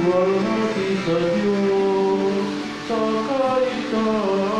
luwalhati sa Diyos sa kaligtasan.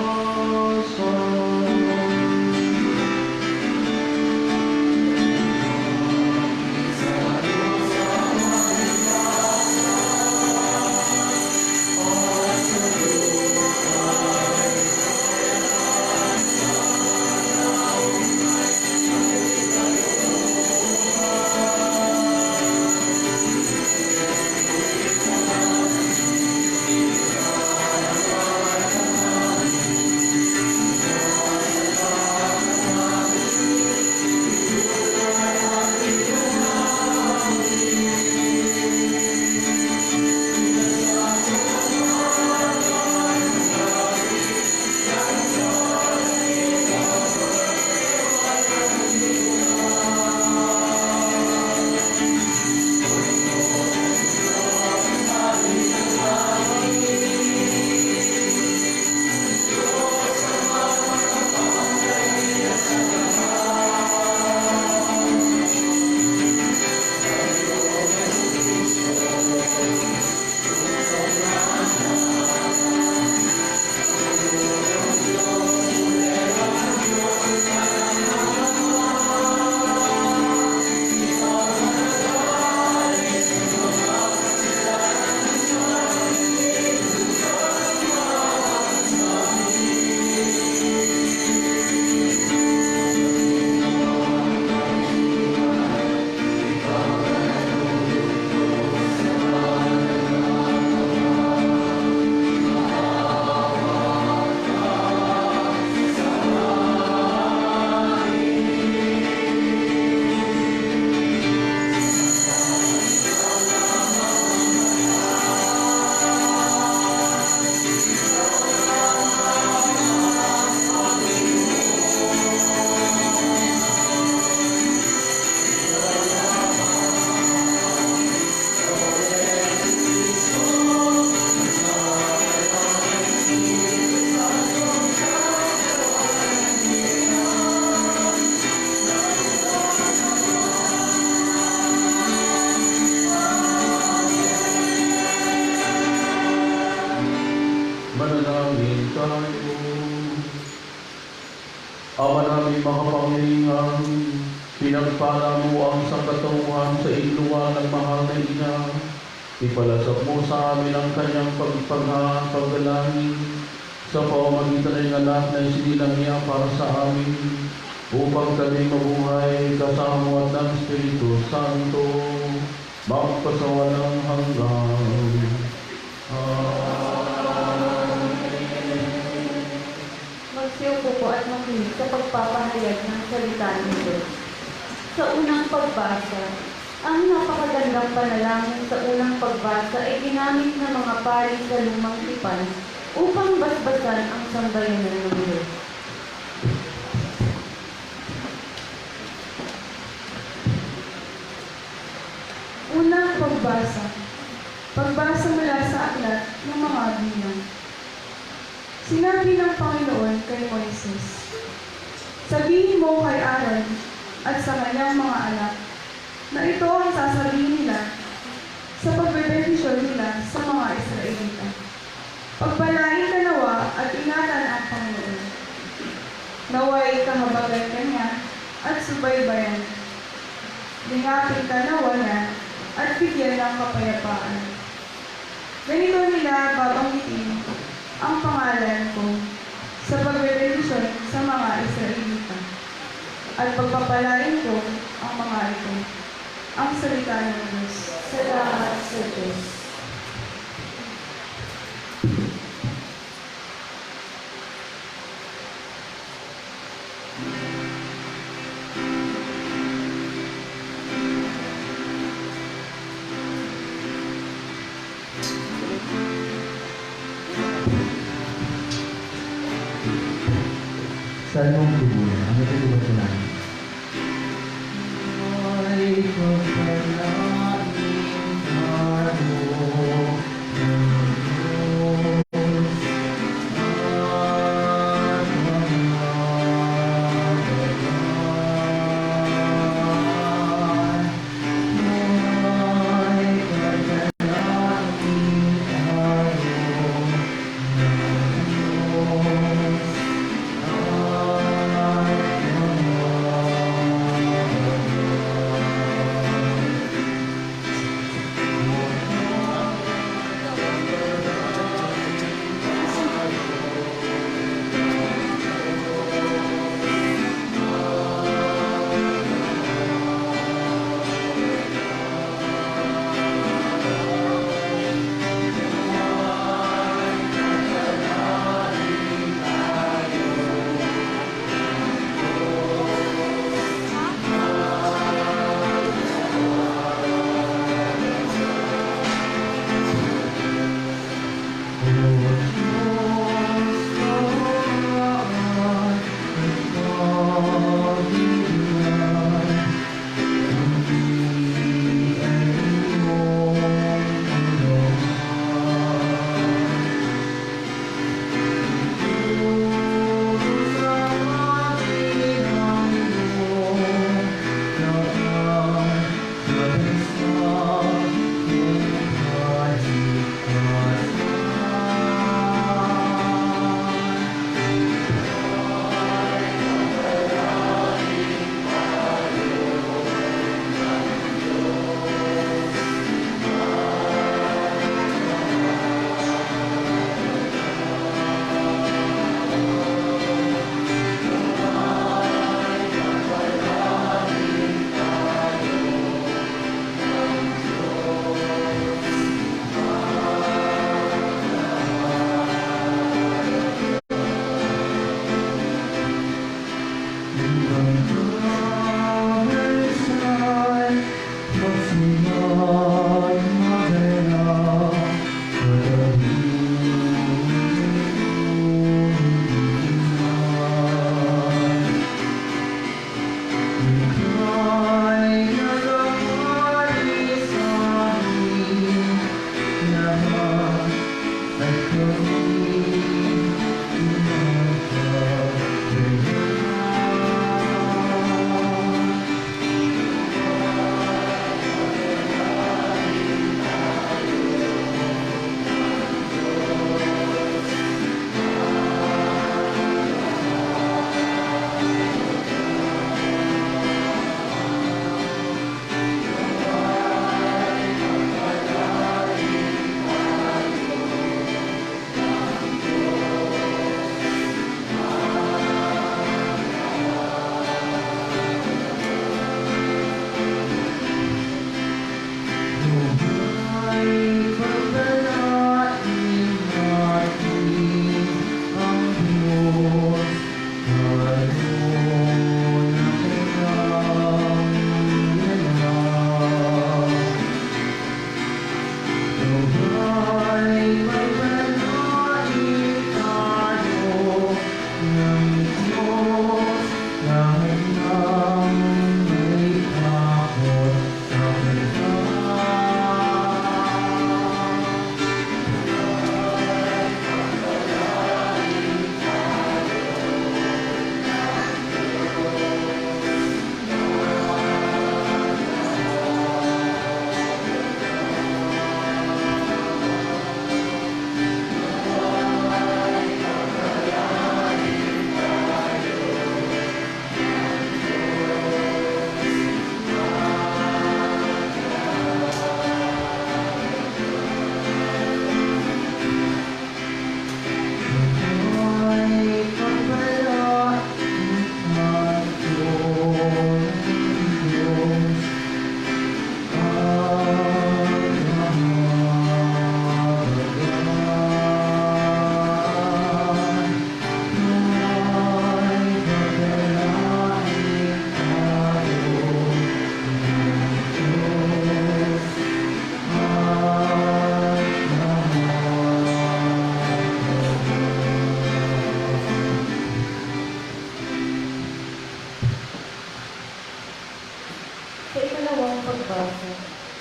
Manalangin tayo. Ama namin makapangyarihan, pinagpala mo ang sangkatauhan sa iluwa ng mahal na ina. Ipalasap mo sa amin ang kanyang paggalangin sa pamamagitan ng anak na isinilang niya para sa amin, upang kami mabuhay kasama ng Espiritu Santo, magpasawalang hanggan. Magsiupo po at makinig sa pagpapahayag ng salita ng Diyos. Sa unang pagbasa, ang napakagandang panalangin sa unang pagbasa ay ginamit ng mga pari sa lumang tipan upang basbasan ang sambayanan ng Diyos. Unang pagbasa. Pagbasa mula sa aklat ng mga bilang. Sinabi ng Panginoon kay Moises, sabihin mo kay Aaron at sa kanyang mga anak na ito ang sasabihin nila sa pagbebendisyon nila sa mga Israelita. Pagpalain ka nawa at ingatan ang Panginoon. Naway kahabagan ka niya at subaybayan. Lingapin ka nawa na at bigyan ng kapayapaan. Ganito nila babanggitin ang pangalan ko sa pagbebendisyon sa mga Israelita at pagpapalain ko ang mga ito. Ang salita ng Diyos. Salamat sa Diyos. Saan mong tubulan? Ano ito ba ito namin? Ay, pagpalain tayo ng Diyos at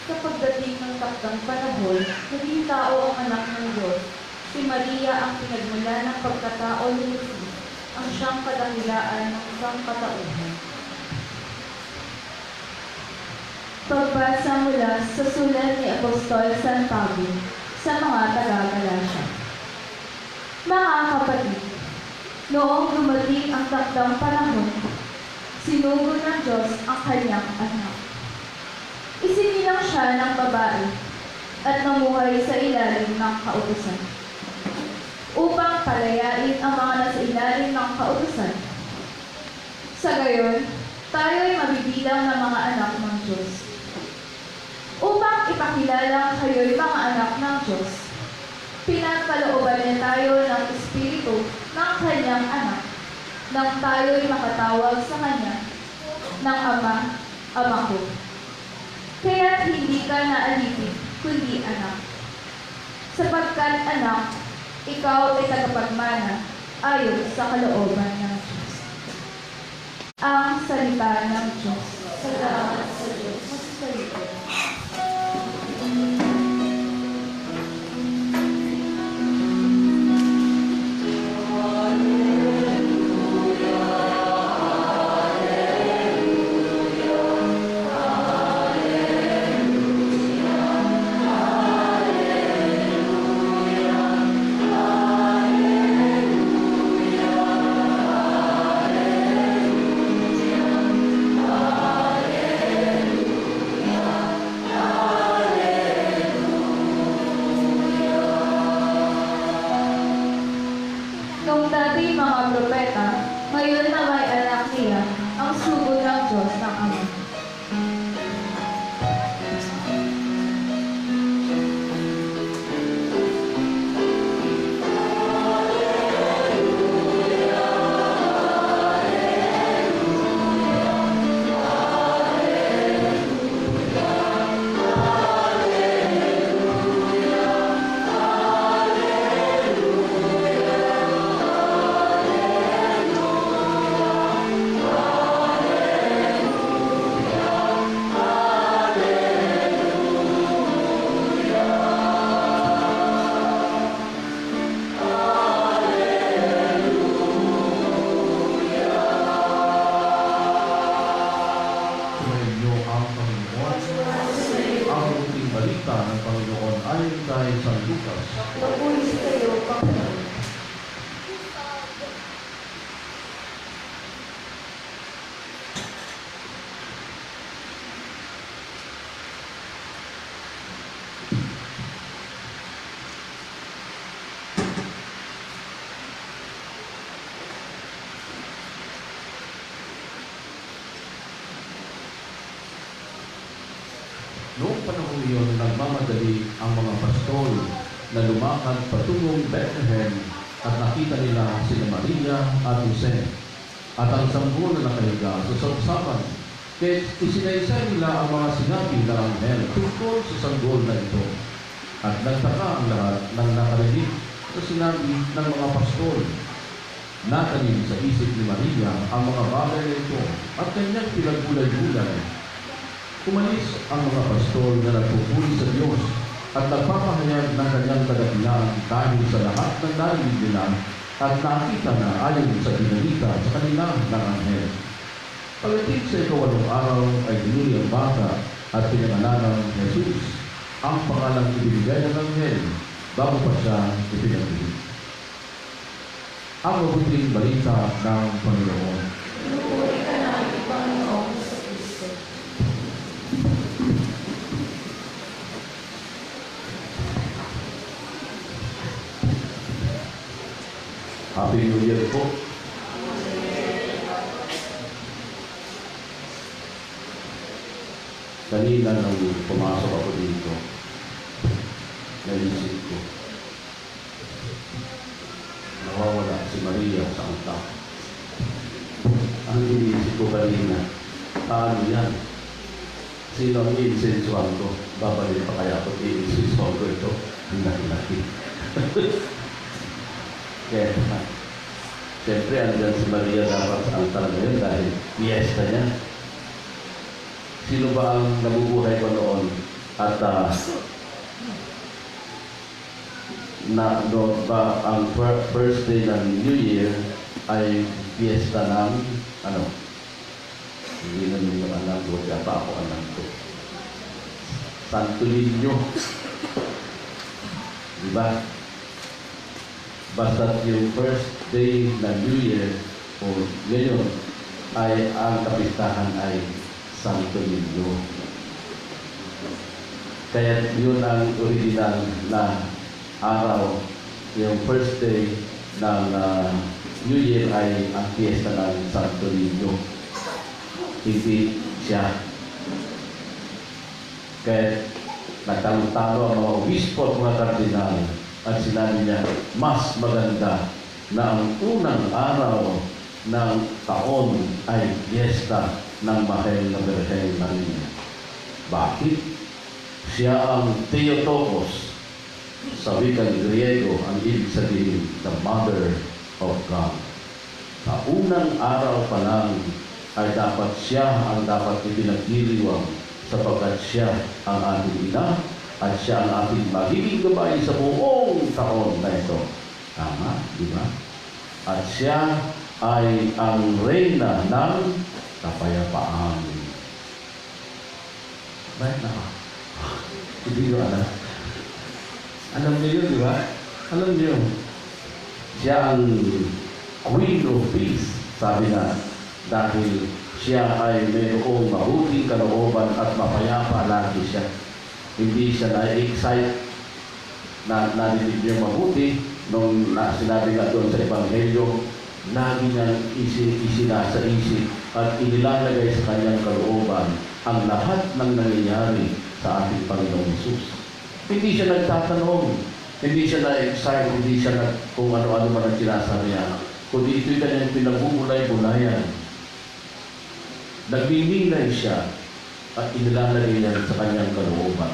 Sa pagdating ng takdang panahon, naging tao ang anak ng Diyos. Si Maria ang pinagmula ng pagkatao ni Jesus, ang siyang kadakilaan ng isang katauhan. Pagbasa mula sa sulat ni Apostol San Pablo sa mga taga-Galacia. Mga kapatid, noong dumating ang takdang panahon, sinugo ng Diyos ang kanyang anak. Isinilang siya ng babae at namuhay sa ilalim ng kautusan upang palayain ang mga nasa ilalim ng kautusan. Sa gayon, tayo'y mabibilang ng mga anak ng Diyos. Upang ipakilala kayo'y mga anak ng Diyos, pinagkalooban niya tayo ng Espiritu ng kanyang anak, nang tayo'y makatawag sa kanya ng Ama, Ama ko. Kaya't hindi ka naalipin, kundi anak. Sapagkat anak, ikaw ay tagapagmana ayon sa kalooban ng Diyos. Ang salita ng Diyos. Salamat sa Diyos. Magsalita. Nung dati mga propeta, ngayon na may anak niya, ang sugo ng Diyos ng Ama. Sumainyo ang Panginoon. Ang mabuting balita ng Panginoon ayon kay San Lucas. Papuri sa iyo, Panginoon. Noong panahon iyon, nagmamadali ang mga pastol na lumakad patungong Bethlehem at nakita nila sina Maria at Jose at ang sanggol na nakahiga sa sabsaban. Kaya isinaysay nila ang mga sinabi ng anghel tungkol sa sanggol na ito. At nagtaka ang lahat ng nakarinig sa sinabi ng mga pastol. Natanim sa isip ni Maria ang mga bagay na ito at kanyang pinaggulay-gulay. Umalis ang mga pastol na nagpupuri sa Diyos at nagpapahayag ng kanyang kadakilaan dahil sa lahat ng narinig nila at nakita na ayon sa binalita sa kanila ng anghel. Pagdating sa ikawalong araw ay dinuli ang bata at pinangalanan ng Jesus, ang pangalang ibinigay ng anghel bago pa siya ipinagpili. Ang mabuting balita ng Panginoon. Pinupuri ka namin, Panginoon sa Kristo. Happy New Year po. Kanina nang pumasok ako dito, naisip ko, nawawala si Maria sa altar. Ang iniisip ko kanina, paano yan? Sino ang insensual ko? Babalik pa kaya ako insensual ko ito? Ang laki-laki. Kaya, siyempre, andyan si Maria dapat sa altar ngayon dahil fiesta niya. Sino ba ang nabubuhay ko noon At ang first day ng New Year ay fiesta ng ano? Hindi na ninyo alam, huwag pa ako alam ko. Santo Niño. Diba? Basta yung first day ng New Year o ngayon ay ang kapistahan ay Santo Niño. Kaya yun ang original na araw, yung first day ng New Year ay ang fiesta ng Santo Niño. Hindi siya. Kaya nagtalo-talo ang mga obispo at mga kardinal at sinabi niya, mas maganda na ang unang araw ng taon ay fiesta ng Mahal na Birhen Maria. Bakit? Siya ang Theotokos. Sa wikang Griego, ang ibig sabihin, the Mother of God. Sa unang araw pa lang ay dapat siya ang dapat ipinagdiriwang sapagkat siya ang ating ina at siya ang ating magiging gabay sa buong taon na ito. Tama, di ba? At siya ay ang reyna ng kapayapaan. Bakit na? Hindi ko alam. Alam niyo yun, di ba? Alam niyo. Siya ang Queen of Peace, sabi na, dahil siya ay mayroong mabuting kalooban at mapayapa lagi siya. Hindi siya na-excite na narinig niya mabuti nung sinabi nga doon sa Ebanghelyo, lagi niyang isinasa isip at inilalagay sa kanyang kalooban ang lahat ng nangyayari sa ating Panginoong Hesus. Hindi siya nagtatanong, hindi siya na-excite, hindi siya kung ano-ano man ang sinasabi niya, kundi ito'y kanyang pinagbubulay-bulayan. Nagmimilay siya at inilalagay niya sa kanyang kalooban.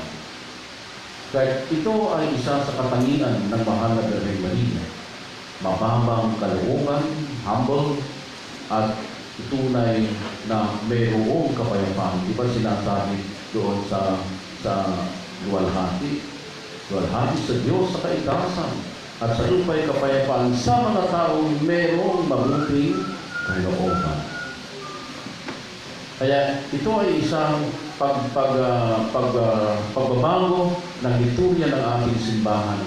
Kaya ito ay isa sa katangian ng Mahal na Birhen Maria. Mababang kalooban, humble, at tunay na mayroong kapayapaan. Di ba sinasabi doon sa luwalhati? Luwalhati sa Diyos sa kaitasan at sa lupa'y kapayapaan sa mga taong mayroong mabuting kalooban. Kaya ito ay isang pagbabago ng liturya ng ating simbahan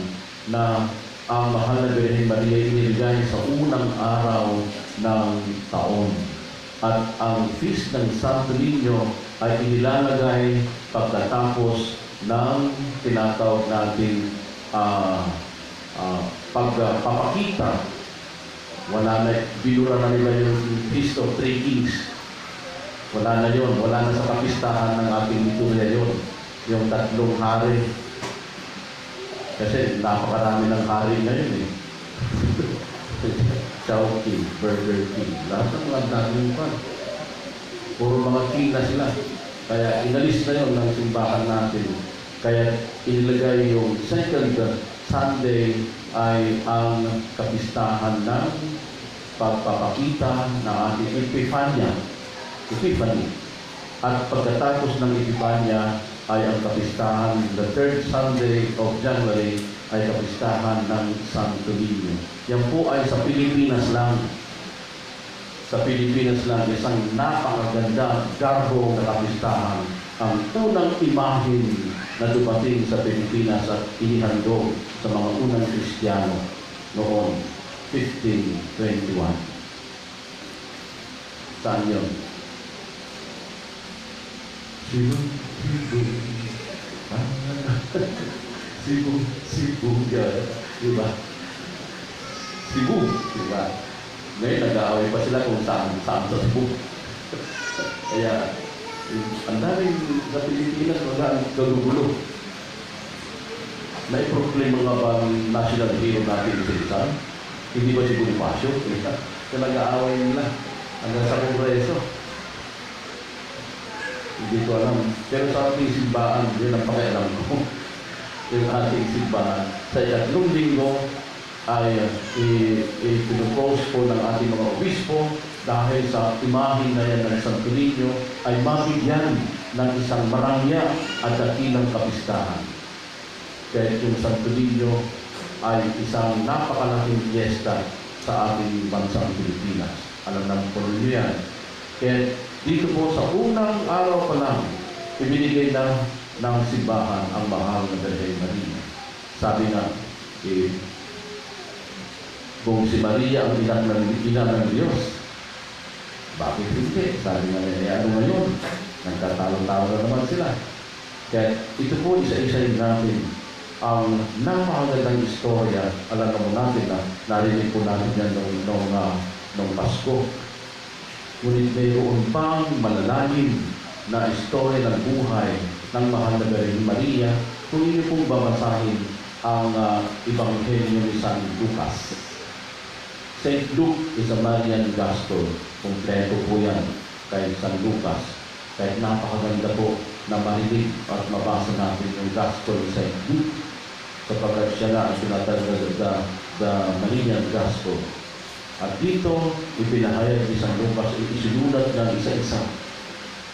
na ang Mahal na Birhen Maria inilagay sa unang araw ng taon. At ang feast ng Santo Niño ay inilalagay pagkatapos ng tinatawag natin pagpapakita. Wala na, binura na nila yung Feast of Three Kings. Wala na yun. Wala na sa kapistahan ng ating liturya yun. Yung tatlong hari. Kasi napakarami ng hari ngayon eh. Chowking, Burger King. Lahat ng mga daming pan. Puro mga king na sila. Kaya inalis na yun ng simbahan natin. Kaya inilagay yung second Sunday ay ang kapistahan ng pagpapakita ng ating Epiphany. At pagkatapos ng Epiphany ay ang kapistahan, the third Sunday of January ay kapistahan ng Santo Niño. Yan po ay sa Pilipinas lang. Sa Pilipinas lang, isang napakaganda, garbo na kapistahan. Ang unang imahin na dumating sa Pilipinas at inihandog sa mga unang Kristiyano noong 1521. Saan yun? Cebu. Diba? Cebu, diba? Ngayon, nag-aaway pa sila kung saan sa Cebu. Kaya, ang daming sa Pilipinas, wala ang gagugulo. Naiproklima nga ba ang national hero natin sa Rizal? Hindi ba si Bonifacio? Kaya nag-aaway nila hanggang sa Kongreso. Hindi ko alam. Pero sa ating simbahan, yun ang pakialam ko. Yung ating simbahan. Sa ikatlong linggo ay ipinupose po ng ating mga obispo dahil sa imahe na yan ng Santo Niño ay mabigyan ng isang marangya at dakilang kapistahan. Kaya yung Santo Niño ay isang napakalaking fiesta sa ating bansang Pilipinas. Alam naman po ninyo yan. Kaya dito po sa unang araw pa lang, ibinigay na ng simbahan ang mahal na Birhen Maria. Sabi nga, kung si Maria ang ina ng Diyos, bakit hindi? Sabi nga niya, ano ngayon? Nagtatalo-talo na naman sila. Kaya ito po isa-isayin natin ang napakagandang istorya. Alam naman natin na narinig po natin yan nung Pasko. Ngunit mayroon pang malalalim na istorya ng buhay ng mahal na Birhen Maria kung inyo pong babasahin ang Ebanghelyo ni San Lucas. St. Luke is a Marian Gospel. Kompleto po yan kay San Lucas. Kahit napakaganda po na marinig at mabasa natin yung Gospel ni St. Luke sapagkat siya na ang tinatawag the Marian Gospel. At dito, ipinahayag ni San Lucas, isinulat ng isa-isa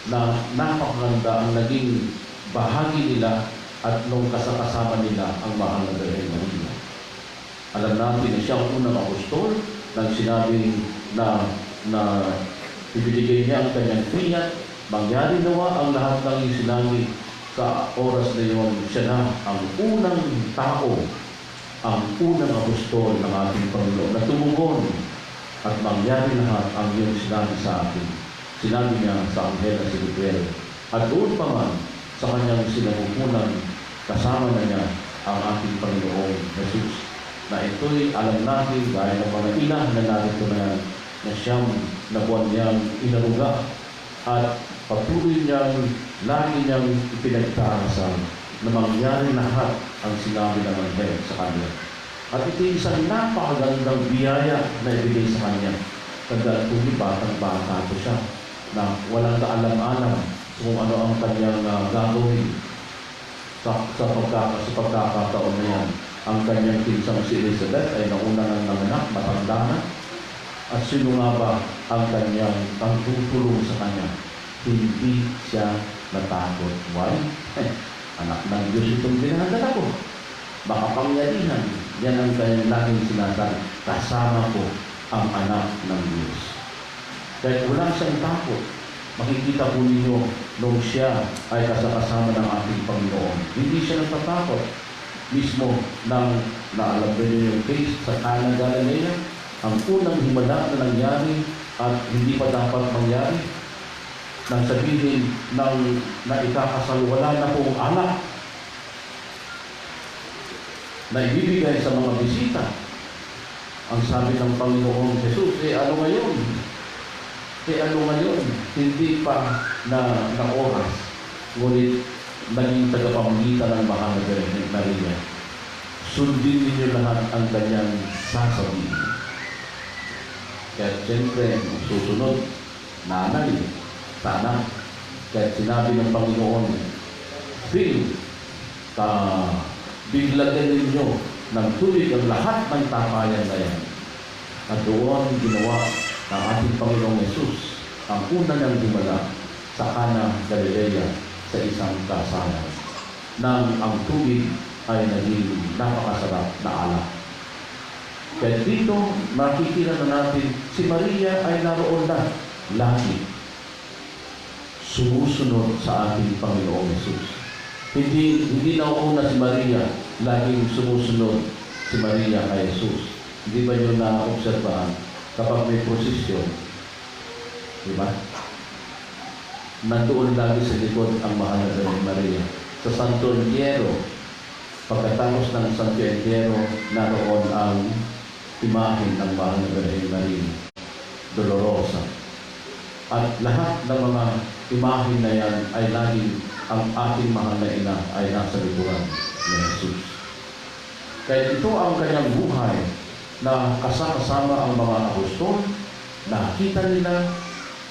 na napakaganda ang naging bahagi nila at nung kasama nila ang mahal na Birhen Maria. Alam natin na siya ang unang apostol nang sinabing na ibinigay niya ang kanyang fiat, mangyari nawa ang lahat ng sinabi sa oras na yun. Siya na ang unang tao, ang unang apostol ng ating Panginoon na tumugon at mangyari lahat ang iyong sinabi sa atin. Sinabi niya sa Anghel na si Gabriel. At doon pa man sa kanyang sinapupunan, kasama na niya ang ating Panginoong Jesus. Na ito'y alam natin dahil ng mga ina na narito na yan, na siyang na buwan niyang inaruga at patuloy niyang lagi niyang ipinagtarasan na mangyari lahat ang sinabi ng Anghel sa kanya. At ito'y isang napakagandang biyaya na ibigay sa kanya. Kaya kung batang-bata ko siya na walang kaalam-alam kung ano ang kanyang gagawin sa pagkakataon na yan. Ang kanyang pinsang si Elizabeth ay nauna ng nanganak, matanda na. At sino nga ba ang kanyang tutulong sa kanya? Hindi siya natakot. Why? Anak ng Diyos itong dinadala ko. Makapangyarihan. Yan ang kanyang laging sinasabi. Kasama ko ang anak ng Diyos. Kahit wala siyang takot, makikita po ninyo nung siya ay kasama ng ating Panginoon. Hindi siya natatakot. Mismo nang naalam rin yung case sa Cana Galilea, ang unang himala na nangyari at hindi pa dapat mangyari, nang sabihin na ikakasal, wala na pong anak na ibibigay sa mga bisita. Ang sabi ng Panginoong Jesus, ano ngayon? Ano ngayon? Hindi pa na oras. Ngunit naging tagapamagitan ng mahal na Birhen Maria. Sundin ninyo lahat ang kanyang sasabihin. Kaya siyempre, susunod, nanay, sana. Kaya sinabi ng Panginoon, Phil, biglagan ninyo ng tubig ang lahat ng tapayan na yan. At doon ginawa ng ating Panginoong Jesus ang una niyang himala sa Cana Galilea sa isang kasalan nang ang tubig ay naging napakasarap na alak. Kaya dito makikita na natin si Maria ay naroon na lagi sumusunod sa ating Panginoong Jesus. Hindi na una si Maria, laging sumusunod si Maria kay Jesus. Hindi ba nyo na-obserbahan kapag may prosesyon? Diba? Nandoon lagi sa likod ang mahal na Birhen Maria. Sa Santo Entierro, pagkatapos ng Santo Entierro, naroon ang imahen ng mahal na Birhen Maria, Dolorosa. At lahat ng mga imahen na yan ay laging ang ating mahal na ina ay nasa likuran ni Jesus. Kaya ito ang kanyang buhay na kasama ang mga apostol, nakita nila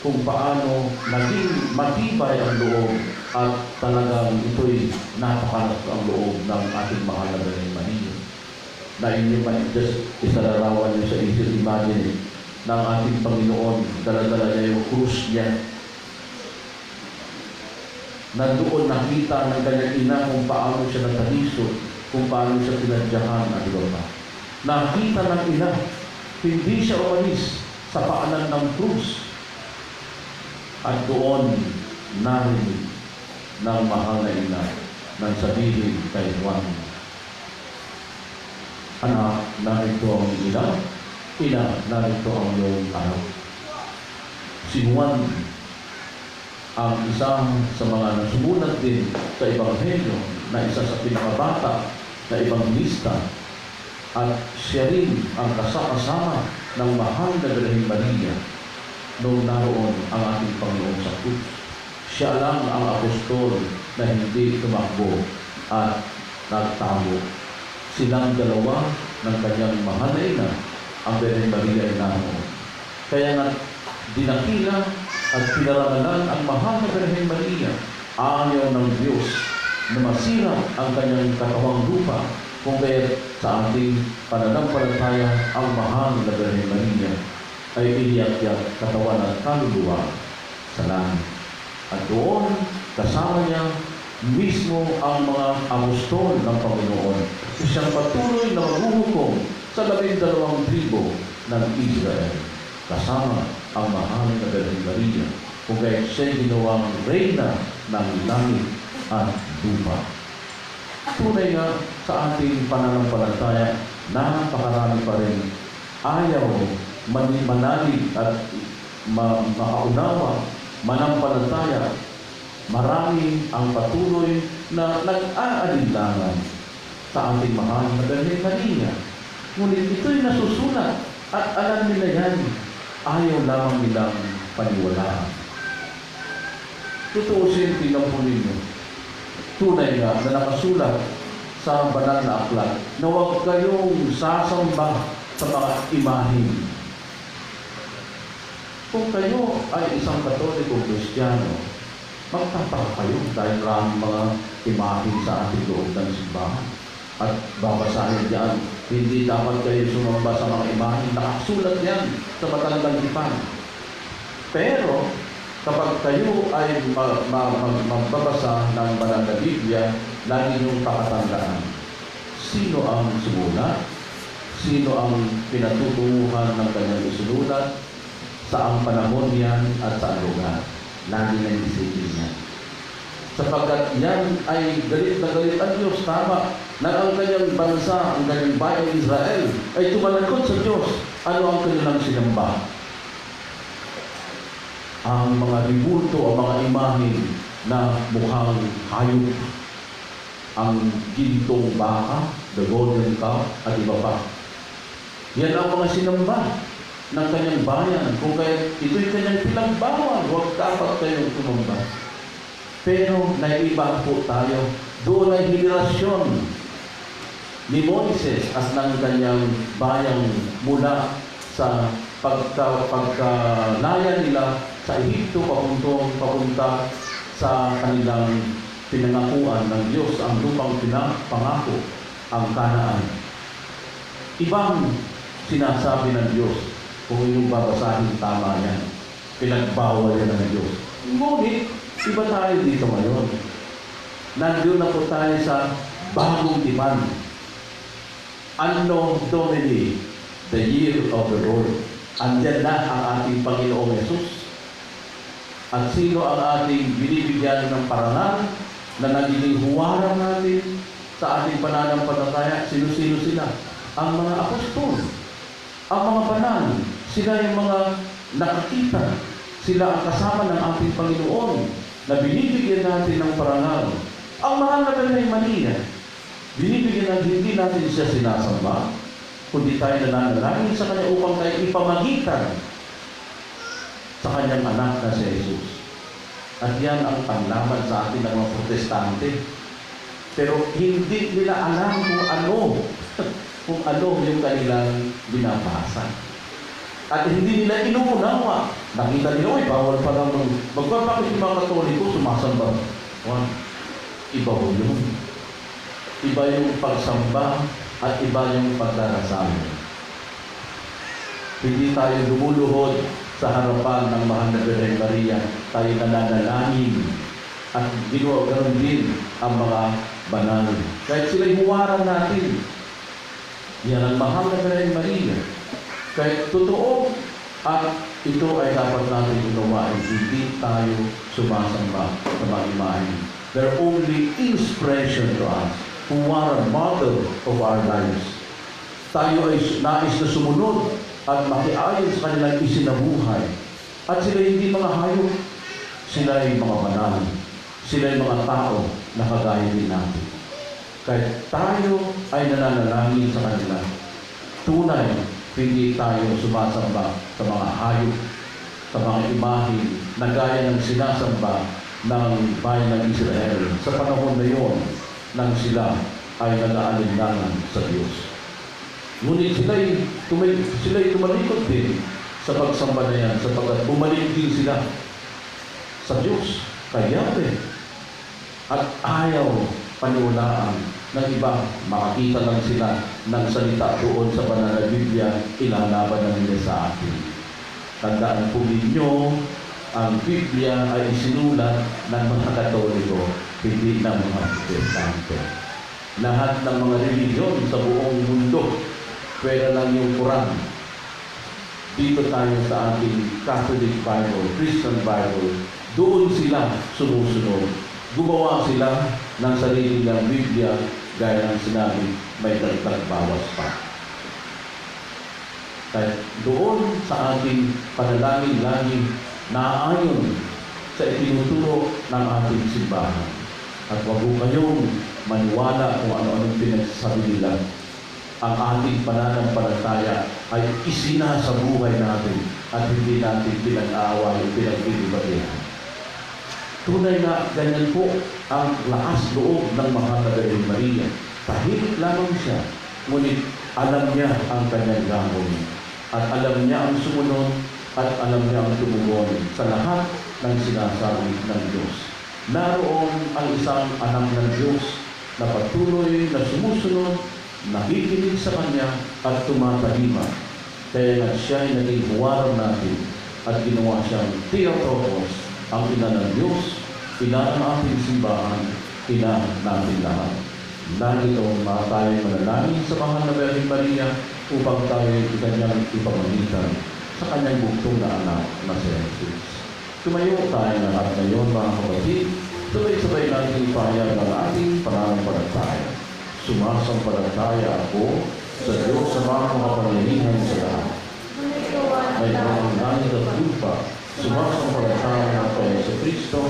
kung paano naging matibay ang loob at talagang ito'y napakalak ang loob ng ating mahal na Birhen Maria. Na hindi pa just isararawan niyo sa isip, imagine ng ating Panginoon, dala-dala niya yung krus niya. na doon nakita ng kanyang ina kung paano siya natalisod, kung paano siya pinadyahan at iba pa. Nakita ng ina, hindi siya umalis sa paanan ng krus. At doon narinig ng mahal na ina nang sabihin kay Juan, "Anak, narito ang ina. Ina, narito ang iyong anak." Si Juan ang isa sa mga nasumunod din sa Ebanghelyo na isa sa pinakabata na ebangelista, at siya rin ang kasama ng mahal na Birheng Maria noong naroon ang ating Panginoon sa krus. Siya lang ang apostol na hindi tumakbo at nagtago. Silang dalawa ng kanyang mahal na ina, ang Birheng Maria ay naroon. Kaya nga dinakila at pinaralan ang mahal na Birheng Maria. Ayaw ng Diyos na masira ang kanyang katawang lupa, kung kaya't sa ating pananampalataya ang mahal na Birheng Maria ay iniyak-yak katawan at kaluluwa sa langit. At doon kasama niya mismo ang mga apostol ng Panginoon. Siyang patuloy na maghuhukom sa 12 tribo ng Israel. Kasama ang mahal na Birheng Maria, kung kaya't siya'y ginawang reyna ng langit at lupa. Tunay nga sa ating pananampalataya, napakarami pa rin ayaw manalig at makaunawa, manampalataya. Marami ang patuloy na nag-aalinlangan sa ating mahal na Birheng Maria. Ngunit ito'y nasusulat at alam nila yan. Ayaw lamang nilang paniwalaan. Tutuusin, tingnan po ninyo. Tunay nga na nakasulat sa banal na aklat na huwag kayong sasamba sa mga imahin. Kung kayo ay isang Katoliko Kristiyano, magtataka kayo dahil maraming mga imahin sa ating loob ng simbahan. At babasahin diyan, hindi dapat kayo sumamba sa mga imahin. Nakasulat yan sa Matandang Tipan. Pero, kapag kayo ay magbabasa ng banal na Biblia, lagi niyong pakatandaan. Sino ang sumulat? Sino ang pinatutunguhan ng kanyang isinulat? Saang panahon yan at saan lugar? Lagi na isipin yan. Sapagkat yan ay galit na galit ang Diyos. Tama na ang kanyang bansa, ang kanyang bayan Israel ay tumalangkot sa Diyos. Ano ang kanilang sinamba? Ang mga ribulto, ang mga imahin na mukhang hayop, ang gintong baka, the golden cow, at iba pa. Yan ang mga sinamba ng kanyang bayan. Kung kaya ito'y kanyang pinagbawal, huwag dapat kayong tumamba. Pero naiiba po tayo. Doon ay henerasyon ni Moises at ng kanyang bayang mula sa pagkalaya nila sa Ehipto papunta sa kanilang pinangakuan ng Diyos, ang lupang pinapangako, ang Kanaan. Ibang sinasabi ng Diyos, kung inyong babasahin, tama yan. Pinagbawal yan ng Diyos. Ngunit, iba tayo dito ngayon. Nandiyon na po tayo sa bagong tipan. Anno Domini, the year of the Lord. Andiyan na ang ating Panginoong Yesus. At sino ang ating binibigyan ng parangal na nagiging huwarang natin sa ating pananampalataya? Sino-sino sila? Ang mga apostol, ang mga banal. Sila yung mga nakakita. Sila ang kasama ng ating Panginoon na binibigyan natin ng parangal. Ang mahal na Birheng Maria, binibigyan natin, hindi natin siya sinasamba, kundi tayo nananalangin sa Kanya upang tayo ipamagitan sa Kanyang anak na si Jesus. At yan ang panglaban sa atin ng mga Protestante. Pero hindi nila alam kung ano yung kanilang binabasa. At hindi nila inuunawa. Nakita nila, bawal pa naman. Bakit yung mga Katoliko sumasamba? Iba po yun. Iba yung pagsamba at iba yung pagdarasal. Hindi tayo lumuluhod sa harapan ng mahal na Birheng Maria. Tayo nananalangin At ginawa ganoon din ang mga banal. Kahit sila'y huwaran natin, yan ang mahal na Birhen Maria. Kahit totoo, at ito ay dapat natin unawain, hindi tayo sumasamba sa mga imahe. They're only inspiration to us, who are a model of our lives. Tayo ay nais na sumunod at makiayon sa kanilang isinabuhay. At sila hindi mga hayop, sila ay mga banal. Sila ay mga tao na kagaya din natin. Kahit tayo ay nananalangin sa kanila, tunay, hindi tayo sumasamba sa mga hayop, sa mga imahe na gaya ng sinasamba ng bayan ng Israel sa panahon na yon nang sila ay nag-aalinlangan sa Diyos. Ngunit sila'y tumalikod din sa pagsamba na yan sapagkat bumalik din sila sa Diyos, kay Yahweh. At ayaw paniwalaan ng iba, makakita lang sila ng salita doon sa banal na Biblia, ilalaban na nila sa atin. Tandaan po ninyo, ang Biblia ay isinulat ng mga Katoliko, hindi ng mga Protestante. Lahat ng mga religiyon sa buong mundo, pwera lang yung Quran. Dito tayo sa ating Catholic Bible, Christian Bible, doon sila sumusunod. Gumawa sila ng sarili ng Biblia, gaya ng sinabi, may dagdag bawas pa. Kahit doon sa ating panalangin lagi, naaayon sa itinuturo ng ating simbahan. At huwag po kayong maniwala kung ano-anong pinagsasabi nila. Ang ating pananampalataya ay isinasa buhay natin at hindi natin pinag-aaway o pinag-iibayan. Tunay na ganyan po ang lakas loob ng mahal na Birhen Maria. Tahimik lamang siya, ngunit alam niya ang kanyang gagawin. At alam niya ang sumunod at alam niya ang tumugon sa lahat ng sinasabi ng Diyos. Naroon ang isang anak ng Diyos na patuloy na sumusunod, nakikinig sa Kanya at tumatahima. Kaya nga siya ay naging huwarang natin at ginawa siyang Theotokos, ang ina ng Diyos, ina ng ating simbahan, ina natin lahat. Lagi itong mga tayo manalangin sa mahal na Birhen Maria upang tayo kanyang ipamamitan sa kanyang buktong na anak na si Jesus. Tumayo tayo lahat ngayon, mga kapatid. Sabay-sabay natin ipahayag ang ating pananampalataya. Sumasampalataya ako sa Diyos sa mga makapangyarihan sa lahat. May mga langit at lupa. Sumasampalataya ako sa Kristo,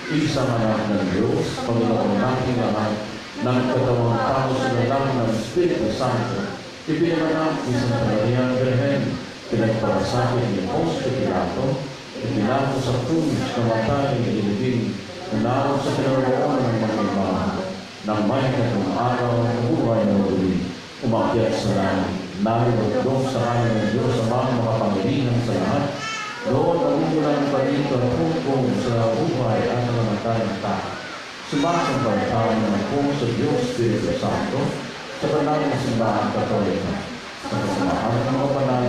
isang anak ng Diyos, Panginoon nating lahat, ng katawang tao sa lalang ng Espiritu Santo. Ipinanganak ni Santa Maria Birhen, pinagparasakit ni Poncio Pilato, ipinato sa krus, namatay, inilibing, nanalo sa kinaroonan ng mga imahan, nang may katong araw na buhay na muli, umakyat sa langit, narunod sa kanan ng Diyos sa mga makapangyarihan sa lahat. Doon nagugulang pa dito ang hukom sa buhay at sa namatay ng tao. Sumasampalataya ng hukom sa Diyos Espiritu Santo, sa banal na simbahan Katolika, sa kasamahan ng mga banal,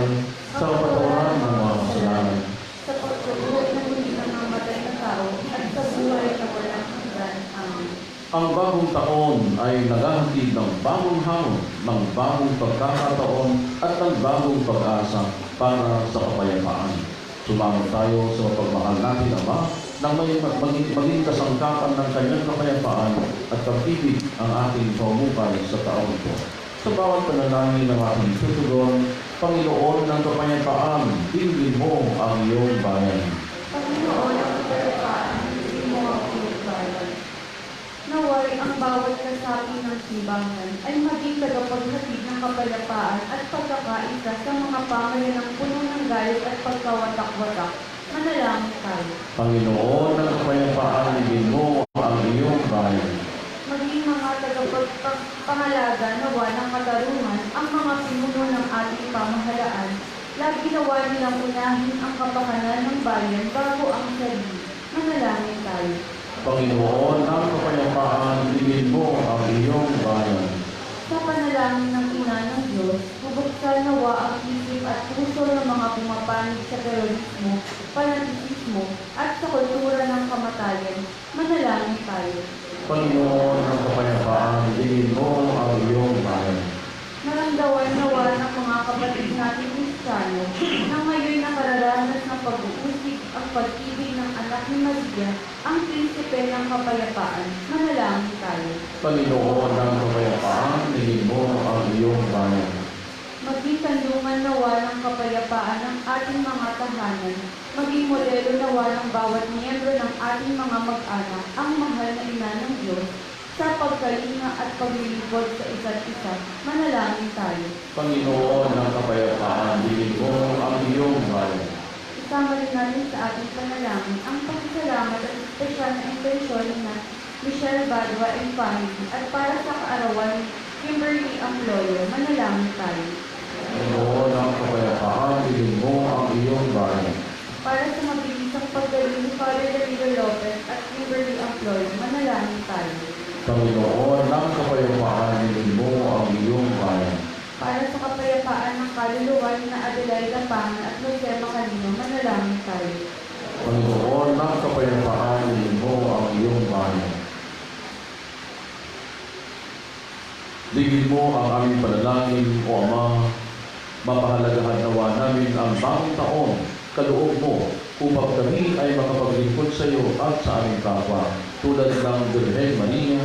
sa kapatawaran ng mga kasalanan, sa pagkabuhat ng hindi namamatay na tao, at sa buhay na walang hanggan. Amen. ang bagong taon ay naghahatid ng bagong hamon, ng bagong pagkakataon at ng bagong pag-asa para sa kapayapaan. Sumangon tayo sa mapagmahal natin Ama nang maging kasangkapan ng kanyang kapayapaan at pag-ibig ang ating pamumuhay sa taong ito. Sa bawat panalangin ng ating tutugon, Panginoon ng kapayapaan, tingin mo ang iyong bayan. Panginoon ang kapayapaan, hindi mo ang iyong bayan. Naway ang bawat kasapi ng simbahan ay maging tagapaghatid ng kapayapaan at pagkakaisa sa mga pamayan ng puno ng galit at pagkawatak-watak. Manalangin tayo. Panginoon ng kapayapaan, tingin mo ang iyong bayan. Maging mga tagapagpangalaga nawa ng katarungan ang mga pinuno ng ating pamahalaan. Lagi nawa nilang unahin ang kapakanan ng bayan bago ang sarili. Manalangin tayo. Panginoon ng kapayapaan, tingin mo ang iyong bayan. Sa panalangin ng Ina ng Diyos, bubuksan nawa ang isip at puso ng mga pumapanig sa terorismo fanatisismo, at sa kultura ng kamatayan. Manalangin tayo. Panginoon ng kapayapaan, digin mo ang iyong bayan. Naramdaman nawa ng mga kapatid natin Kristiyano na ngayon nakararanas ng pag-uusig ang pag-ibig ng anak ni Maria, ang prinsipe ng kapayapaan. Manalangin tayo. Panginoon ng kapayapaan, digin mo ang iyong bayan. Maging kandungan nawa ng kapayapaan ng ating mga tahanan, maging modelo nawa ng bawat miyembro ng ating mga mag-anak, ang mahal na ina ng Diyos, sa pagkalinga at paglilingkod sa isa't isa. Manalangin tayo. Panginoon ng kapayapaan, digin mo ang iyong bayan. Isama rin natin sa ating panalangin ang pagsalamat at espesyal na intensyon na Michelle Badwa and family at para sa kaarawan ni Kimberly Amployo. Manalangin tayo. Panginoon ng kapayapaan, digin mo ang iyong bayan. Para sa mabilisang paggaling ni Father Danilo Lopez at Kimberly Amployo. Manalangin tayo. Panginoon ng kapayapaan, digin mo ang iyong bayan. Para sa kapayapaan ng kaluluwa ni na Adelaida Pangan at Jose Macalino. Manalangin tayo. Panginoon ng kapayapaan, digin mo ang iyong bayan. Digin mo ang aming panalangin, O Ama. Mapahalagahan nawa namin ang bagong taon, kaloob mo, upang kami ay makapaglingkod sa iyo at sa aming kapwa, tulad ng Birhen Maria.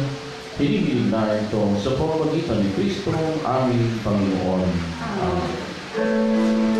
Hinihiling na ito sa pamamagitan ni Kristo, aming Panginoon. Amen.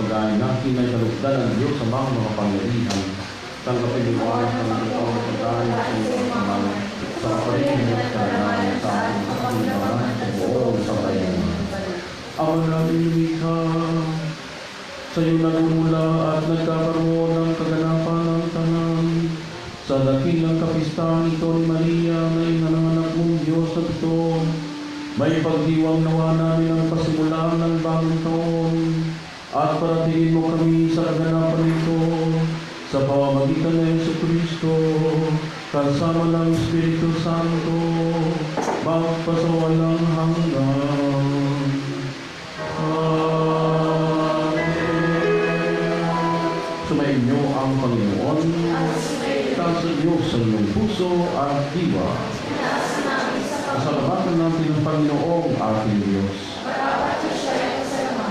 dalangin natin ay kalugdan ng Diyos sa mga makapangyarihan. Tanggapin niyo ang Panginoon sa dahil sa iyong kamay, sa kaparihin at karanahan sa ating kapanginawan sa buong sa kayo. Ama namin lumikha, sa iyo nagmumula at nagkakaroon ng kaganapan ng tanan. Sa dakilang kapistahan ito ni Maria na inanganak mong Diyos at ito, may pagdiwang nawa namin ang pasimulaan ng bagong taon at paratingin mo kami sa kaganapan nito sa pamamagitan ng Jesucristo kasama ng Espiritu Santo magpasawalang hanggan. Sumayin niyo ang Panginoon, itaas niyo sa inyong puso at diwa. Pasalamatan natin ang Panginoong ating Diyos.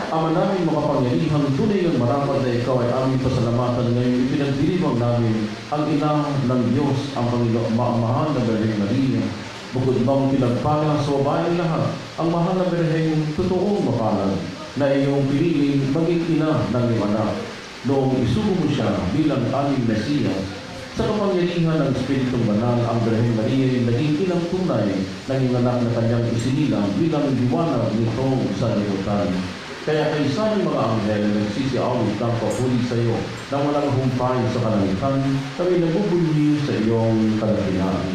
Ama namin makapangyarihan, tunay ng marapat na ikaw ay aming pasalamatan ngayon. Ipinagdiriwang namin ang ina ng Diyos, ang Panginoon, mahal na Birheng Maria. Bukod bang pinagpala sa babaeng lahat, ang mahal na Birheng totoong mapalad na iyong piniling maging ina ng iyong anak. Noong isugo mo siya bilang aming Mesiyas, sa kapangyarihan ng Espiritong Banal, ang Birheng Maria ay naging inang tunay ng iyong anak na kanyang isinilang bilang liwanag nitong sa libutan. Kaya kaysa ng mga anghel na nagsisiawit ng papuri sa iyo na walang humpay sa kalangitan, kami nabubunyi sa iyong kadakilaan.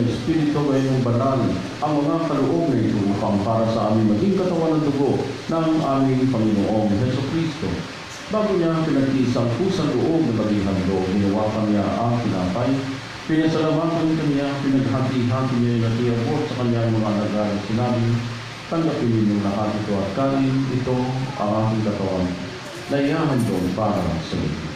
Espiritu Banal ang mga kaloob na ito upang para sa aming maging katawan ng dugo ng aming Panginoong Jesucristo. Bago niya pinag-iisang pusang loob na maging handog, ginawakan niya ang tinapay, pinasalamatan kanya, pinaghati-hati niya yung natiyabot sa kanyang mga alagad. Sinabi, tanggapin ninyong lahat ito at kanin, ito ang aking katawan na ihahandog para sa inyo.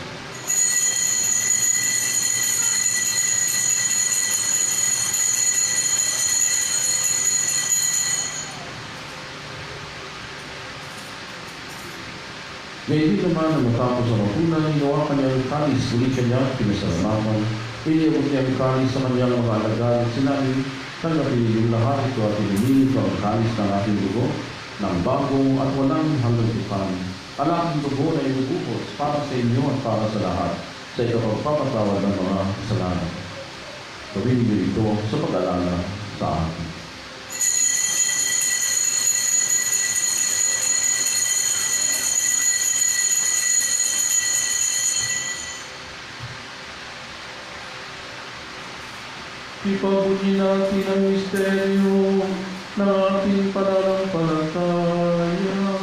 Ngayon naman na matapos ang mapunan, hinawakan niya ang kalis, ulit kanya at pinasalamatan. Iniabot niya ang kalis sa kanyang mga alagad. Sinabi, tanggapin ninyong lahat ito at inuminin ko ang kalis ng aking dugo, ng bagong at walang hanggang tukan. Ang aking dugo na inubukos para sa inyo at para sa lahat, sa ikapagpapatawad ng mga kasalanan. Gawin niyo ito sa pag-alala sa akin. Ipabunyi natin ang misteryo ng ating pananampalataya.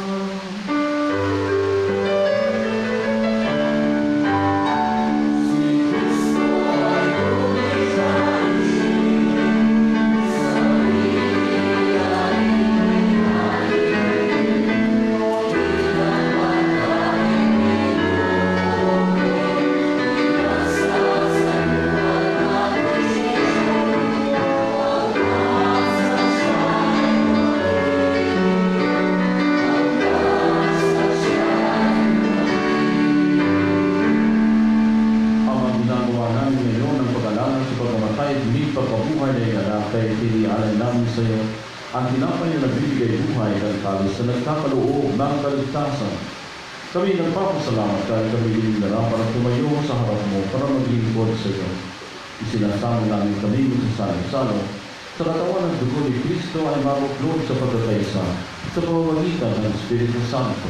Ang tinapay na nagbibigay buhay ng kalis na nagkakaloob ng kaligtasan. Kami nagpapasalamat dahil kami dinala para tumayo sa harap mo para maglingkod sa iyo. Isinasama namin kami magsasalo-salo sa katawan ng dugo ni Kristo ay mabuklod sa pagkakaisa sa pamamagitan ng Espiritu Santo.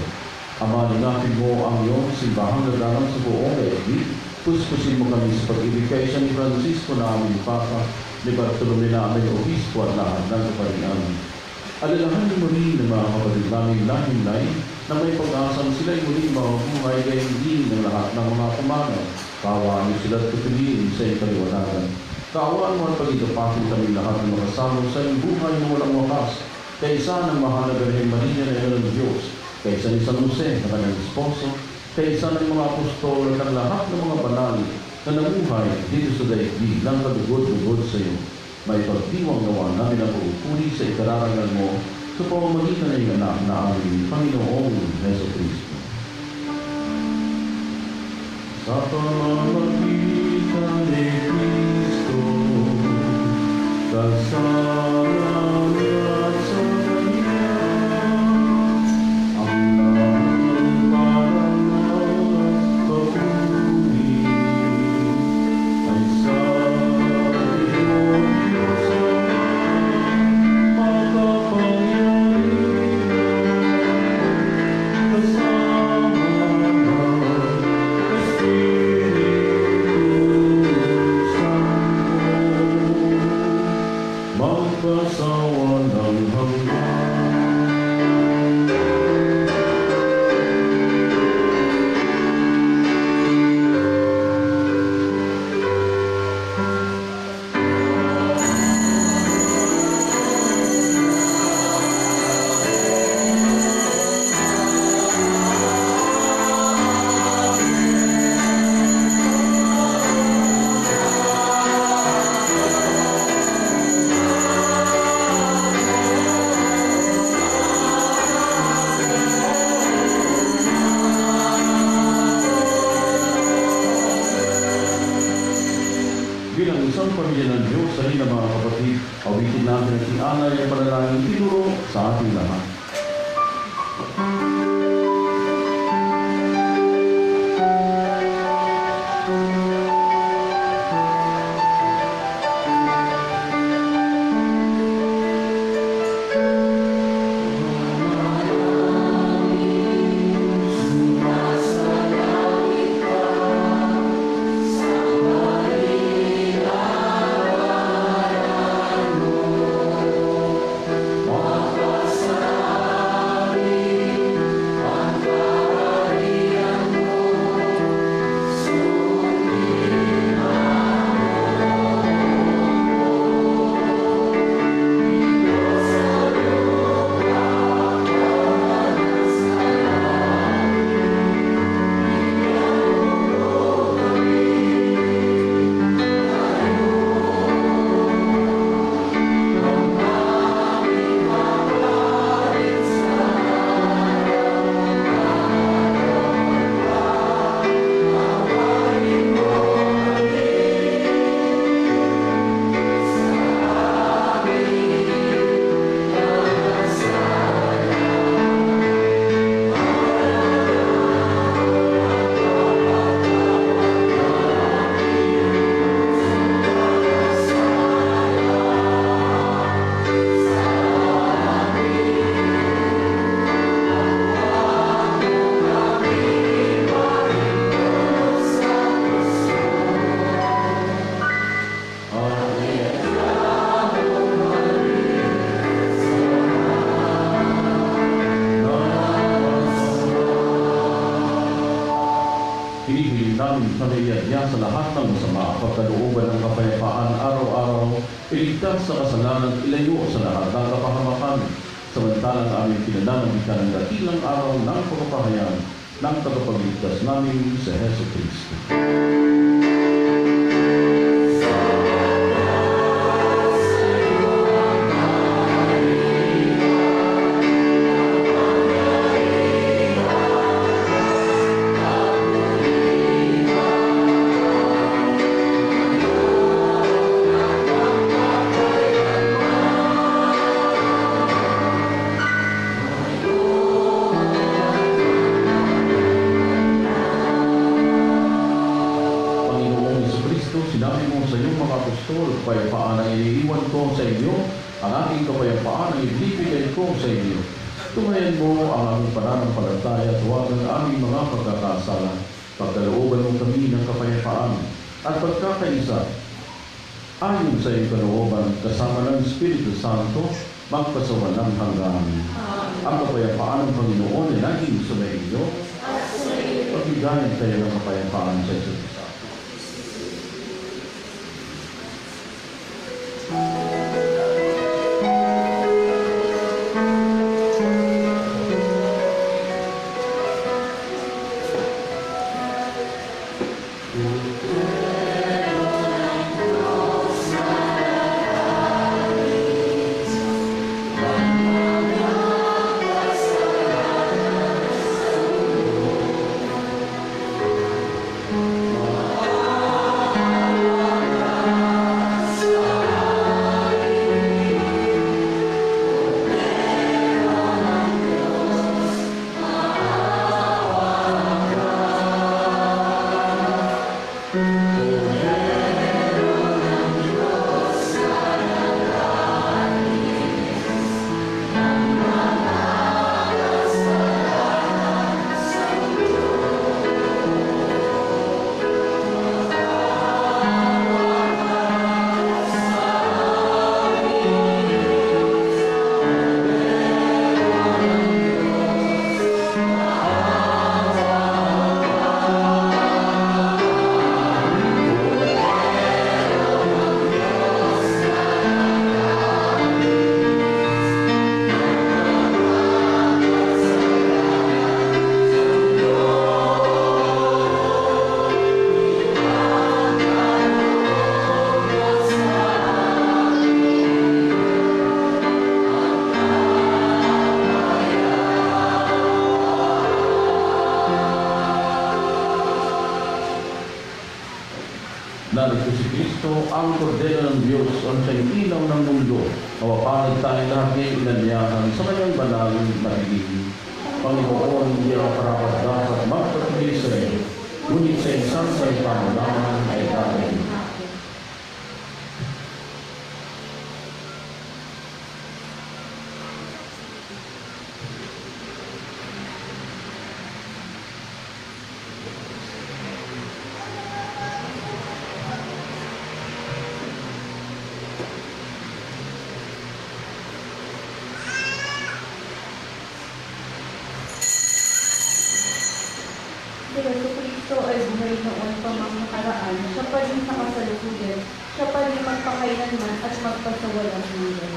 Ama, linapin mo ang iyong simbahang nagdarang sa buong daigdig. Puspusin mo kami sa pag-ibig kay San Francisco na aming Papa, ni Bartolome na aming Obispo at lahat ng kaparian. Alalahanin mo rin ng mga kapatid naming lahing-lain na may pag-asang sila'y muling mabuhay gayong din ng lahat ng mga pumanaw. Kaawaan niyo sila at patuloyin sa iyong kaliwanagan. Kaawaan mo at pag-itapatin kami lahat ng makasama sa iyong buhay na walang wakas. Kaysa ng mahal na Birhen Maria na iyong ng Diyos, kaysa ni San Jose na kanyang esposo, kaysa ng mga apostol at ang lahat ng mga banal na namuhay dito sa daigdig ng kadugod-dugod sa iyo. May pagdiwang nawa namin ang pagpupuri sa ikararangal mo sa pamamagitan ng iyong anak na aming Panginoong Heso Kristo. Sa pamamagitan ni Kristo, kasama niya sa Kanya, ang lahat ng parangal at papuri ay sa Panginoon Diyos magpasawa ng hanggan. Bilang isang pamilya ng Diyos, sa mga kapatid, awitin natin ang alay ang panalangin tinuro sa ating lahat. Hinihiling namin sa niya sa lahat ng masama, pagkalooban ng kapayapaan araw-araw, iligtas sa kasalanan, ilayo sa lahat ng kapahamakan, samantalang aming pinananamita ng dakilang araw ng pagpapahayan ng tagapagligtas namin sa Heso Kristo. kapayapaan ang iniiwan ko sa inyo, ang aking kapayapaan ang ibibigay ko sa inyo. Tumayan mo ang aming pananampalataya at huwag ang aming mga pagkakasala. Pagkalooban mo kami ng kapayapaan at pagkakaisa. Ayon sa iyong kalooban, kasama ng Espiritu Santo, magpasawalang hanggan. Ang kapayapaan ng Panginoon ay naging sumainyo. Pagbigayan tayo ng kapayapaan sa isa't isa. Narito si Kristo, ang kordero ng Diyos, ang siyang ilaw ng mundo. Mapapalad tayo lahat ngayong inanyahan sa kanyang banal na hiling. Panginoon, hindi ang karapat dapat magpatuloy sa iyo, ngunit sa isang salita mo lamang ay dahil. Si Jesucristo ay buhay noon pa mga nakaraan, siya pa rin sa kasalukuyan, siya pa rin magpakailanman at magpasawalang hanggan.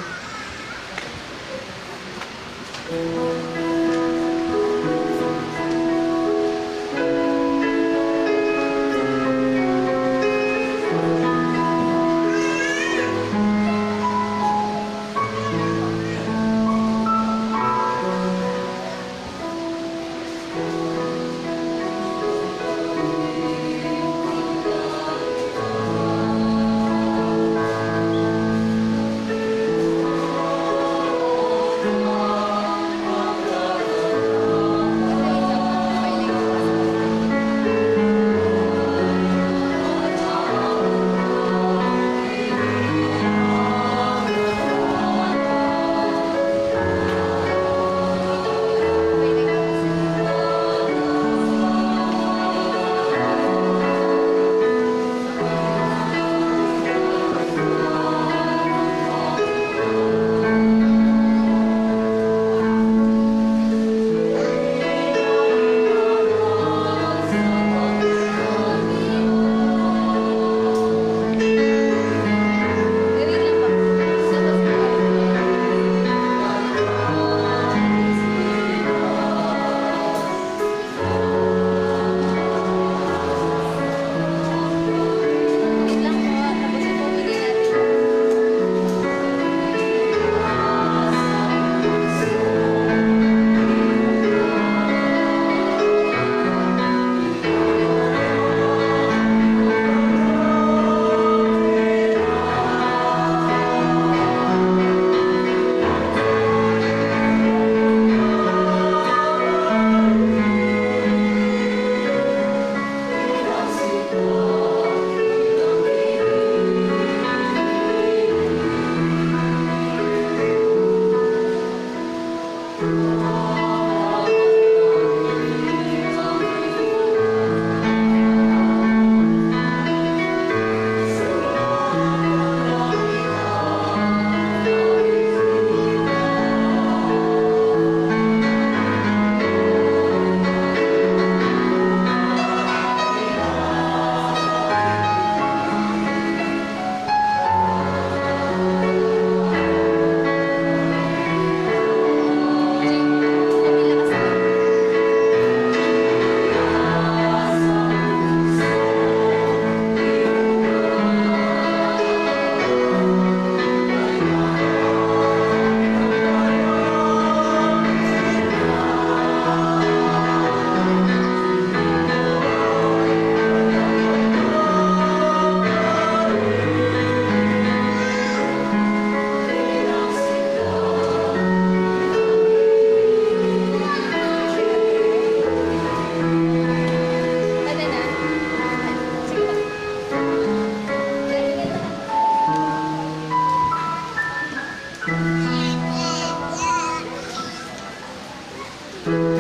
Amen.